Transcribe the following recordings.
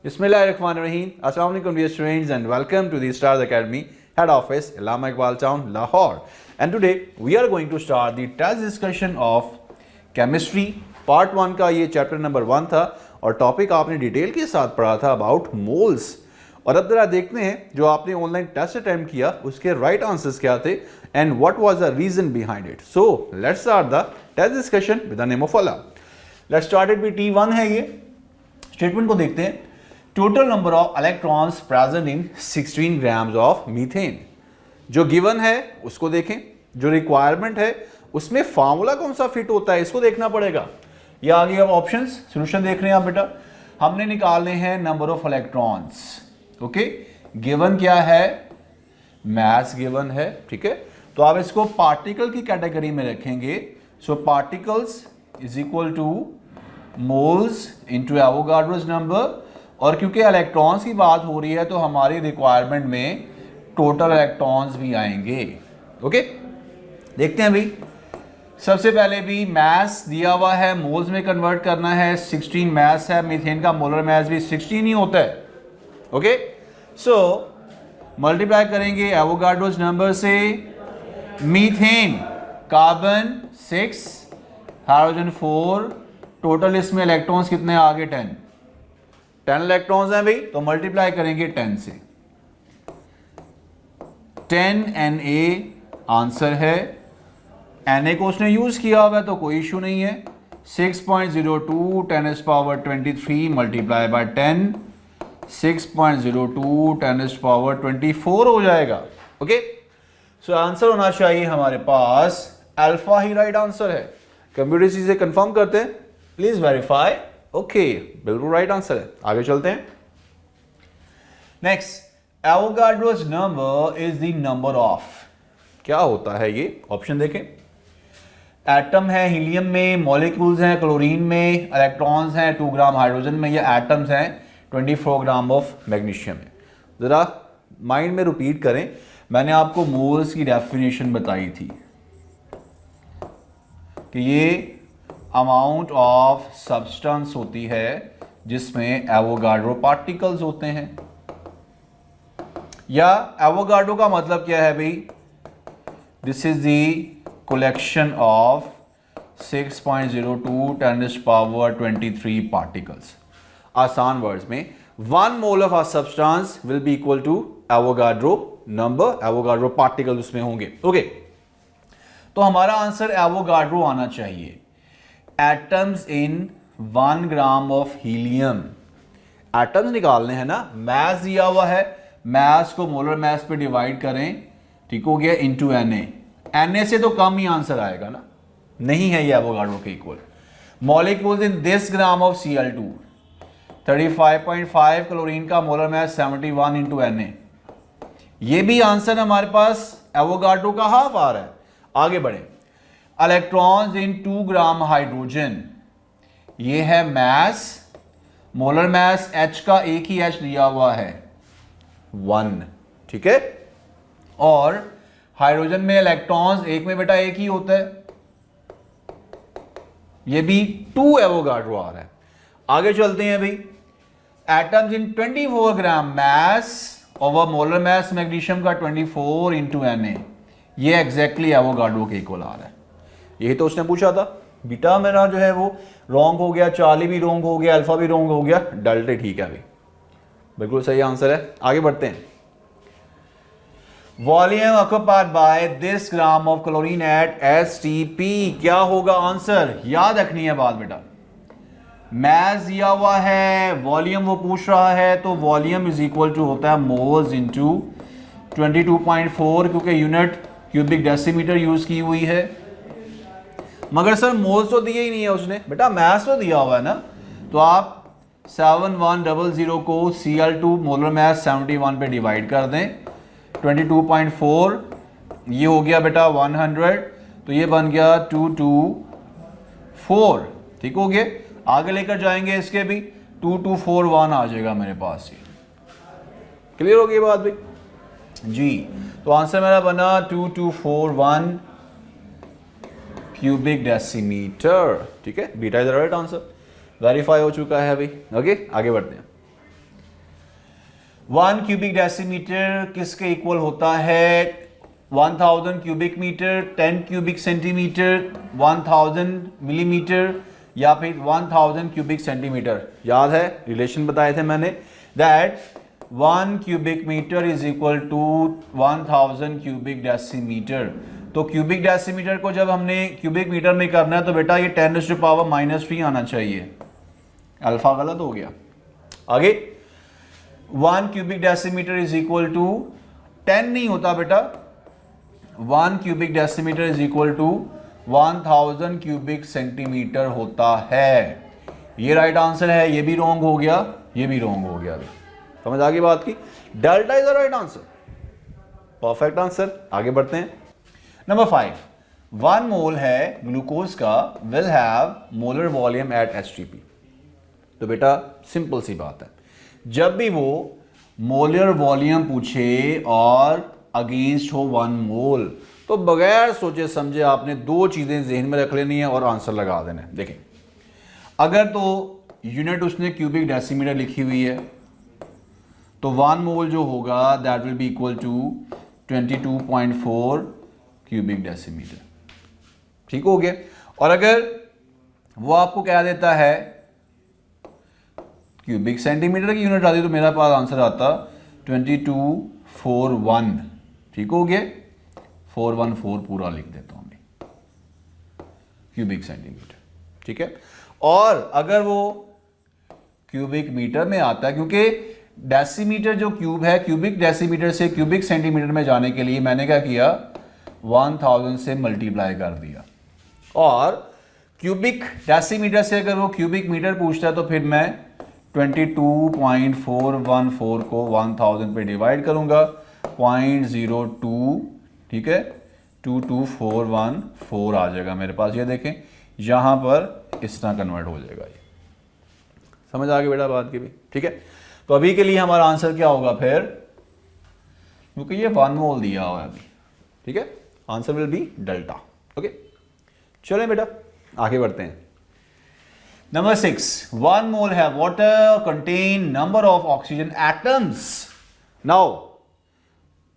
Bismillahirrahmanirrahim. Assalamu alaikum dear students and welcome to the Stars Academy head office, Allama Iqbal Town, Lahore. And today we are going to start the test discussion of chemistry part 1 का ये chapter number 1 था और topic आपने detail के साथ पढ़ा था about moles. और अब जरा देखते हैं जो आपने ऑनलाइन टेस्ट अटेम्प्ट किया उसके राइट आंसर्स क्या थे and what was the reason behind it. So let's start the test discussion with the name of Allah. Let's start it with T1 है ये। स्टेटमेंट को देखते हैं। Total number of electrons present in 16 grams of methane. जो given है उसको देखें, जो रिक्वायरमेंट है उसमें फार्मूला कौन सा फिट होता है इसको देखना पड़ेगा। ये आगे अब ऑप्शंस सॉल्यूशन देख रहे हैं आप बेटा। हमने निकालने हैं number of electrons. Okay, given क्या है, मास गिवन है, ठीक है। तो आप इसको पार्टिकल की कैटेगरी में रखेंगे। So particles is equal to moles into Avogadro's number. और क्योंकि इलेक्ट्रॉन्स की बात हो रही है तो हमारी रिक्वायरमेंट में टोटल इलेक्ट्रॉन्स भी आएंगे। ओके, देखते हैं भाई। सबसे पहले भी मास दिया हुआ है, मोल्स में कन्वर्ट करना है। 16 मास है, मीथेन का मोलर मास भी 16 ही होता है। ओके, सो मल्टीप्लाई करेंगे एवोगाड्रोस नंबर से। मीथेन कार्बन 6, हाइड्रोजन 4, टोटल इसमें इलेक्ट्रॉन्स कितने आ गए 10 इलेक्ट्रॉन्स हैं भाई, तो मल्टीप्लाई करेंगे 10 से। 10 Na आंसर है। Na को उसने यूज किया हुआ है तो कोई इशू नहीं है। 6.02 10⁻23 मल्टीप्लाई बाय 10, 6.02 10⁻24 हो जाएगा। ओके, सो आंसर होना चाहिए हमारे पास अल्फा ही राइट आंसर है। कंप्यूटर चीजें कंफर्म करते हैं, प्लीज वेरीफाई। ओके, बिल्कुल राइट आंसर है। आगे चलते हैं। Next, Avogadro's number is the number of. क्या होता है ये, ऑप्शन देखें। एटम है हीलियम में, मॉलिक्यूल्स हैं क्लोरीन में, इलेक्ट्रॉन्स हैं 2 ग्राम हाइड्रोजन में, या एटम्स हैं 24 ग्राम ऑफ मैग्नीशियम में। जरा माइंड में रिपीट करें, मैंने आपको मोल्स की डेफिनेशन बताई थी कि ये अमाउंट ऑफ सब्सटेंस होती है जिसमें एवोगाड्रो पार्टिकल्स होते हैं। या एवोगाड्रो का मतलब क्या है भाई, this is the collection of 6.02 10⁻23 particles. आसान वर्ड्स में 1 mole of a substance will be equal to Avogadro number, Avogadro particle उसमें होंगे। ओके, तो हमारा आंसर एवोगाड्रो आना चाहिए। Atoms in 1 gram of helium. Atoms निकालने हैं ना, मास दिया हुआ है, मास को मोलर मास पे डिवाइड करें, ठीक हो गया, इनटू Na से तो कम ही आंसर आएगा ना, नहीं है ये एवोगाड्रो के equal. Molecules in this gram of Cl2, 35.5 chlorine का मोलर मास 71 इंटू Na। ये भी आंसर हमारे पास एवोगाड्रो का हाफ आ रहा है। आगे बढ़े। इलेक्ट्रॉन्स इन 2 ग्राम हाइड्रोजन, ये है मास, मोलर मास H का एक ही H दिया हुआ है 1, ठीक है। और हाइड्रोजन में इलेक्ट्रॉन्स एक में बेटा एक ही होता है, ये भी 2 एवोगाड्रो आ रहा है। आगे चलते हैं भाई। Atoms in 24 gram mass over molar mass magnesium का 24 इंटू Na, ये एग्जैक्टली एवोगाड्रो के इक्वल आ रहा है। यही तो उसने पूछा था। बीटा मेरा जो है वो रॉन्ग हो गया, चार्ली भी रॉन्ग हो गया, अल्फा भी रॉन्ग हो गया, डेल्टा ठीक है भाई, बिल्कुल सही आंसर है। आगे बढ़ते हैं। Volume occupied by this gram of chlorine at STP, क्या होगा आंसर, याद रखनी है बात बेटा। मास दिया हुआ है, वॉल्यूम वो पूछ रहा है, तो वॉल्यूम इज इक्वल टू होता है मोल्स इनटू 22.4, क्योंकि यूनिट क्यूबिक डेसीमीटर यूज की हुई है। मगर सर मोल्स तो दिए ही नहीं है उसने, बेटा मास तो दिया हुआ है ना। तो आप 7100 को Cl2 मोलर मास 71 पे डिवाइड कर दें, 22.4 ये हो गया बेटा 100, तो ये बन गया 224, ठीक हो गया। आगे लेकर जाएंगे इसके भी 2241 आ जाएगा मेरे पास। ये क्लियर हो गई बात भाई जी। तो आंसर मेरा बना 2241 क्यूबिक डेसीमीटर, ठीक है। Beta is the right answer, verify हो चुका है अभी। ओके, आगे बढ़ते हैं। 1 क्यूबिक डेसीमीटर किसके इक्वल होता है? 1000 cubic metre, 10 cubic centimetre, 1000 millimetre या फिर 1000 क्यूबिक सेंटीमीटर। याद है रिलेशन बताए थे मैंने, that 1 cubic metre is equal to 1000 cubic decimetre. तो क्यूबिक डेसीमीटर को जब हमने क्यूबिक मीटर में करना है तो बेटा ये 10⁻³ आना चाहिए। अल्फा गलत हो गया। आगे 1 cubic decimetre is equal to 10 नहीं होता बेटा, 1 cubic decimetre is equal to 1000 cubic centimetre होता है। ये राइट आंसर है, ये भी रॉन्ग हो गया, ये भी रॉन्ग हो गया। समझ आ गई बात की? Delta is the right answer, perfect answer. आगे बढ़ते हैं। नंबर 5, 1 मोल है ग्लूकोज का will have molar volume at HTP. तो बेटा सिंपल सी बात है, जब भी वो मोलर वॉल्यूम पूछे और अगेंस्ट हो 1 मोल, तो बगैर सोचे समझे आपने दो चीजें जहन में रख लेनी है और आंसर लगा देना है। देखें, अगर तो यूनिट उसने क्यूबिक डेसीमीटर लिखी हुई है तो 1 मोल जो होगा that will be equal to 22.4 cubic decimetre. ठीक हो गया। और अगर वो आपको कह देता है क्यूबिक सेंटीमीटर की यूनिट आती तो मेरा पास आंसर आता 2241। ठीक हो गया, 414 पूरा लिख देता हूं मैं, क्यूबिक सेंटीमीटर। ठीक है। और अगर वो क्यूबिक मीटर में आता है, क्योंकि डेसीमीटर जो क्यूब है, क्यूबिक डेसीमीटर से क्यूबिक सेंटीमीटर में जाने के लिए मैंने क्या किया, 1000 से मल्टीप्लाई कर दिया। और क्यूबिक डेसीमीटर से अगर वो क्यूबिक मीटर पूछता है तो फिर मैं 22.414 को 1000 पे डिवाइड करूंगा, 0.02, ठीक है, 22414 आ जाएगा मेरे पास। ये देखें यहां पर इस तरह कन्वर्ट हो जाएगा। ये समझ आ गई बेटा बात की भी? ठीक है। तो अभी के लिए हमारा आंसर क्या होगा फिर, क्योंकि ये 1 मोल दिया हुआ है अभी। ठीक है, answer will be delta. Okay, चलें बेटा आगे बढ़ते हैं। नंबर 6, 1 मोल है water contain number of oxygen atoms. Now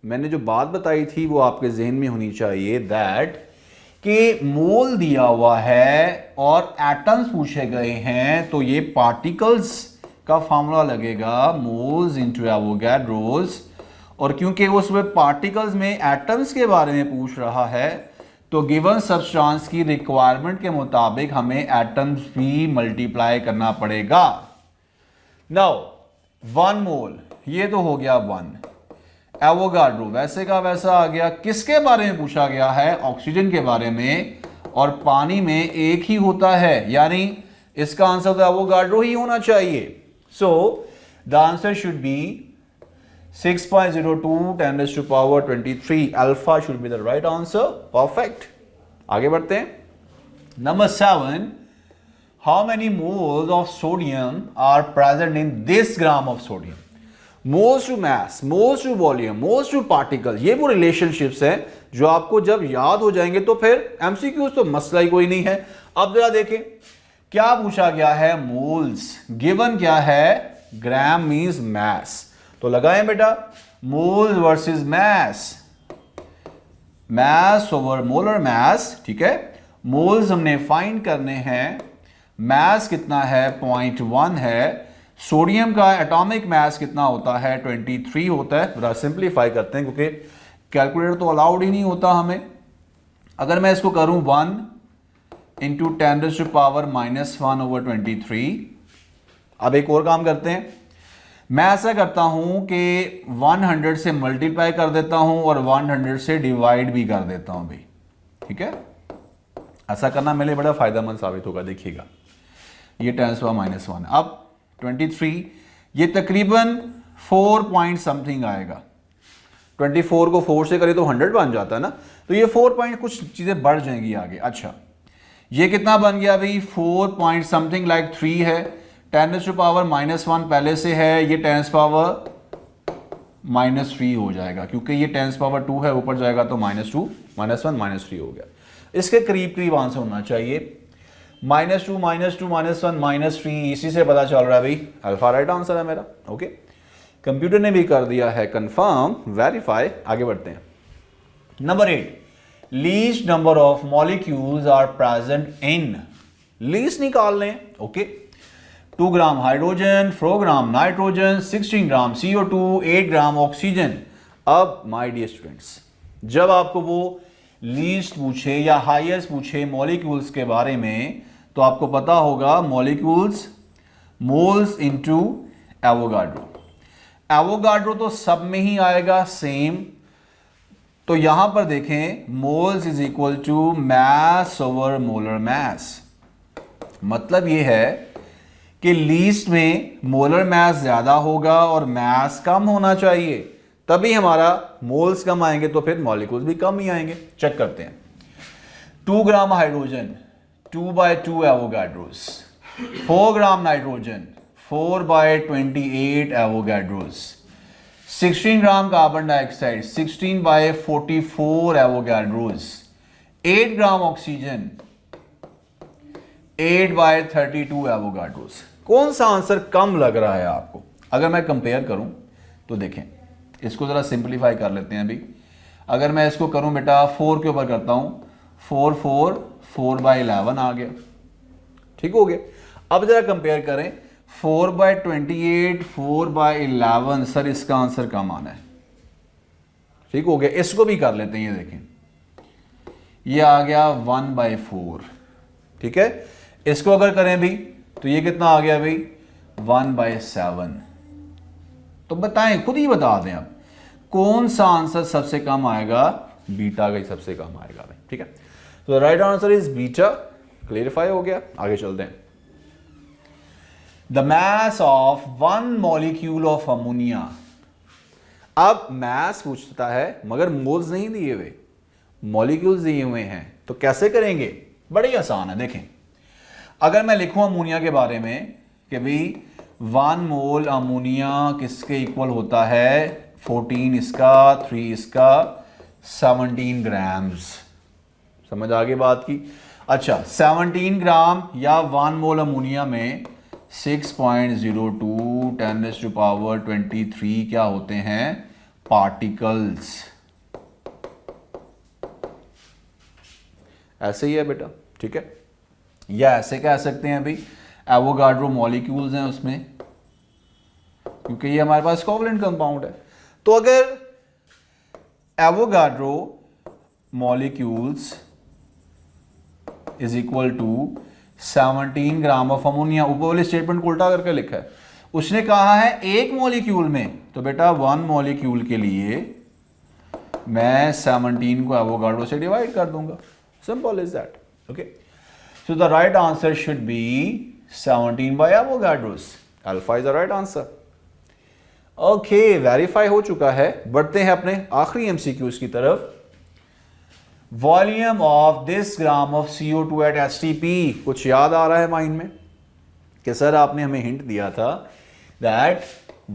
मैंने जो बात बताई थी वो आपके जहन में होनी चाहिए, दैट कि मोल दिया हुआ है और एटम्स पूछे गए हैं, तो ये पार्टिकल्स का फार्मूला लगेगा, मोल्स इनटू एवोगाड्रोस। और क्योंकि उसमें पार्टिकल्स में एटम्स के बारे में पूछ रहा है तो गिवन सब्सटेंस की रिक्वायरमेंट के मुताबिक हमें एटम्स भी मल्टीप्लाई करना पड़ेगा। नाउ 1 मोल ये तो हो गया 1, एवोगाड्रो वैसे का वैसा आ गया। किसके बारे में पूछा गया है? ऑक्सीजन के बारे में, और पानी में एक ही होता है, यानी इसका आंसर तो एवोगाड्रो ही होना चाहिए। So the answer should be 6.02 10⁻23 alpha should be the right answer. Perfect. आगे बढ़ते हैं। Number 7, how many moles of sodium are present in this gram of sodium? Moles to mass, moles to volume, moles to particle, ये वो relationships हैं जो आपको जब याद हो जाएंगे तो फिर एमसीक्यूज तो मसला ही कोई नहीं है। अब जरा देखें क्या पूछा गया है, मोल्स गिवन क्या है, ग्राम मींस मास। तो लगाएं बेटा, मोल्स वर्सेस मास, मास ओवर मोलर मास। ठीक है, मोल्स हमने फाइंड करने हैं, मास कितना है 0.1 है। सोडियम का एटॉमिक मास कितना होता है 23 होता है। जरा सिंप्लीफाई करते हैं क्योंकि कैलकुलेटर तो अलाउड ही नहीं होता हमें। अगर मैं इसको करूं 1 इंटू 10⁻⁻1 ओवर 23। अब एक और काम करते हैं, मैं ऐसा करता हूं कि 100 से मल्टीप्लाई कर देता हूं और 100 से डिवाइड भी कर देता हूं भाई। ठीक है, ऐसा करना मेरे लिए बड़ा फायदेमंद साबित होगा। देखिएगा ये 10⁻⁻1, अब 23, ये तकरीबन 4 पॉइंट समथिंग आएगा। 24 को 4 से करें तो 100 बन जाता है ना, तो ये 4 पॉइंट कुछ चीजें बढ़ जाएंगी आगे। अच्छा ये कितना बन गया भाई, 4 पॉइंट समथिंग लाइक 3 है। 10⁻⁻1 पहले से है, ये 10⁻⁻3 हो जाएगा क्योंकि ये 10⁻2 है, ऊपर जाएगा तो -2 -1 -3 हो गया। इसके करीब करीब आंसर होना चाहिए। -2 -2 -1 -3, इसी से पता चल रहा है भाई अल्फा राइट आंसर है मेरा। ओके, कंप्यूटर ने भी कर दिया है कंफर्म, वेरीफाई। आगे बढ़ते हैं। Number 8, least number of molecules are present in. Least निकाल लें। Okay, 2 gram hydrogen, 4 gram nitrogen, 16 gram CO2, 8 gram oxygen. अब माय डियर स्टूडेंट्स, जब आपको वो लीस्ट पूछे या हाईएस्ट पूछे मॉलिक्यूल्स के बारे में, तो आपको पता होगा molecules moles into Avogadro. Avogadro तो सब में ही आएगा सेम, तो यहां पर देखें moles is equal to mass over molar mass. मतलब ये है कि लीस्ट में मोलर मैस ज्यादा होगा और मैस कम होना चाहिए, तभी हमारा मोल्स कम आएंगे, तो फिर मॉलिक्यूल्स भी कम ही आएंगे। चेक करते हैं। 2 gram hydrogen 2/2 Avogadro's, 4 gram nitrogen 4/28 Avogadro's, 16 gram carbon dioxide 16/44 Avogadro's, 8 gram oxygen 8/32 Avogadro's. कौन सा आंसर कम लग रहा है आपको? अगर मैं कंपेयर करूं तो देखें, इसको जरा सिंपलीफाई कर लेते हैं अभी। अगर मैं इसको करूं बेटा 4 के ऊपर करता हूं, 4/11 आ गया, ठीक हो गया। अब जरा कंपेयर करें 4/28 4/11, सर इसका आंसर कम आना है, ठीक हो गया। इसको भी कर लेते हैं, ये देखें ये आ गया 1/4, ठीक है। इसको अगर करें भी तो ये कितना आ गया भाई 1/7। तो बताएं, खुद ही बता दें अब कौन सा आंसर सबसे कम आएगा? बीटा का ही सबसे कम आएगा भाई, ठीक है। तो right answer is beta. Clarify हो गया, आगे चलते हैं। The mass of 1 molecule of ammonia. अब मैस पूछता है मगर मोल्स नहीं दिए हुए, मॉलिक्यूल्स दिए हुए हैं, तो कैसे करेंगे? बड़ी आसान है। देखें, अगर मैं लिखूं अमोनिया के बारे में कि भाई 1 मोल अमोनिया किसके इक्वल होता है? 14 इसका, 3 इसका, 17 ग्राम्स। समझ आगे बात की? अच्छा, 17 ग्राम या 1 मोल अमोनिया में 6.02 10⁻23 क्या होते हैं? पार्टिकल्स। ऐसे ही है बेटा, ठीक है। या ऐसे कह सकते हैं भाई एवोगाड्रो मॉलिक्यूल्स हैं उसमें, क्योंकि ये हमारे पास कोवलेंट कंपाउंड है। तो अगर Avogadro molecules is equal to 17 gram of ammonia, ऊपर वाले स्टेटमेंट को उल्टा करके लिखा है। उसने कहा है एक मॉलिक्यूल में, तो बेटा 1 मॉलिक्यूल के लिए मैं 17 को एवोगाड्रो से डिवाइड कर दूंगा। Simple is that, okay. So the right answer should B 17 by Avogadros. Alpha is the right answer. Okay, verify हो चुका है। बढ़ते हैं अपने आखिरी एमसीक्यूज की तरफ। Volume of this gram of CO2 at STP। कुछ याद आ रहा है माइंड में कि सर आपने हमें हिंट दिया था दैट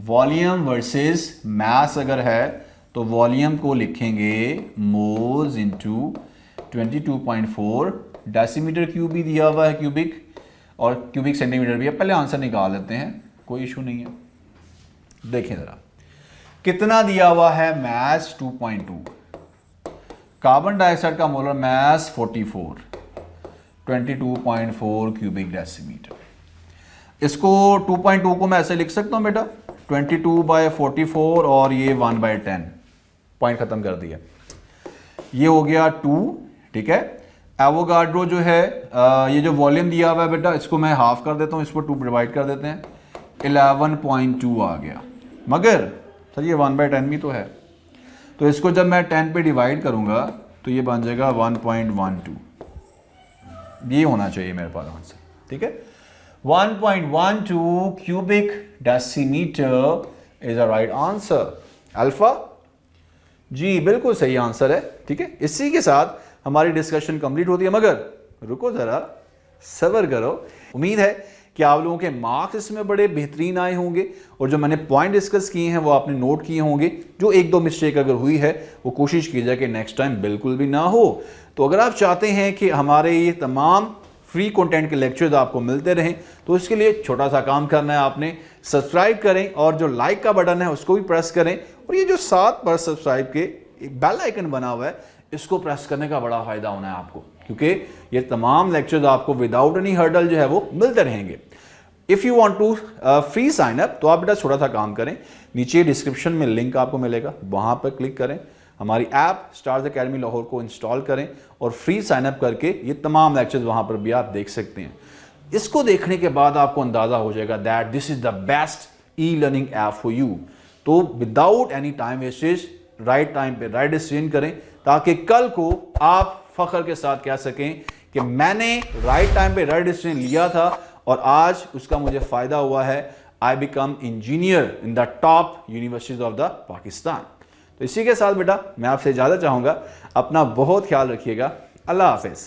वॉल्यूम वर्सेस मास अगर है तो वॉल्यूम को लिखेंगे मोल्स इनटू 22.4 डेसीमीटर क्यूब भी दिया हुआ है, क्यूबिक, और क्यूबिक सेंटीमीटर भी है। पहले आंसर निकाल लेते हैं, कोई इशू नहीं है। देखें जरा कितना दिया हुआ है? मैस 2.2, कार्बन डाइऑक्साइड का मोलर मैस 44, 22.4 क्यूबिक डेसीमीटर। इसको 2.2 को मैं ऐसे लिख सकता हूं बेटा 22/44 और ये 1/10, पॉइंट खत्म कर दिया। ये हो गया 2, ठीक है। एवोगाड्रो जो है ये जो वॉल्यूम दिया हुआ है बेटा, इसको मैं हाफ कर देता हूँ, इसको 2 डिवाइड कर देते हैं, 11.2 आ गया। मगर सर ये 1/10 भी तो है, तो इसको जब मैं 10 पे डिवाइड करूंगा तो ये बन जाएगा 1.12। ये होना चाहिए मेरे पास आंसर, ठीक है। 1.12 cubic decimetre is a right answer. Alpha ji बिल्कुल सही आंसर है, ठीक है। इसी के साथ हमारी डिस्कशन कंप्लीट होती है, मगर रुको जरा, सब्र करो। उम्मीद है कि आप लोगों के मार्क्स इसमें बड़े बेहतरीन आए होंगे और जो मैंने पॉइंट डिस्कस किए हैं वो आपने नोट किए होंगे। जो 1-2 मिस्टेक अगर हुई है वो कोशिश कीजिए कि नेक्स्ट टाइम बिल्कुल भी ना हो। तो अगर आप चाहते हैं कि हमारे ये तमाम फ्री कंटेंट के लेक्चर्स आपको मिलते रहें, तो इसके लिए छोटा सा काम करना है, आपने सब्सक्राइब करें और जो लाइक का बटन है उसको भी प्रेस करें, और ये जो 7 पर सब्सक्राइब के एक बेल आइकन बना हुआ है इसको प्रेस करने का बड़ा फायदा होना है आपको, क्योंकि ये तमाम लेक्चर्स आपको विदाउट एनी हर्डल जो है वो मिलते रहेंगे। If you want to free sign up, तो आप बेटा छोटा सा काम करें, नीचे डिस्क्रिप्शन में लिंक आपको मिलेगा, वहां पर क्लिक करें, हमारी ऐप स्टार्स अकेडमी लाहौर को इंस्टॉल करें और फ्री साइन अप करके ये तमाम लेक्चर्स वहां पर भी आप देख सकते हैं। इसको देखने के बाद आपको अंदाजा हो जाएगा that this is the best e learning app for you. तो without any time wastage right time पे राइट डिसीजन करें, ताकि कल को आप फख्र के साथ कह सकें कि मैंने राइट टाइम पे राइट डिसीजन लिया था और आज उसका मुझे फायदा हुआ है। I become engineer in the top universities of the Pakistan. तो इसी के साथ बेटा मैं आपसे इजाजत चाहूंगा, अपना बहुत ख्याल रखिएगा। अल्लाह हाफिज।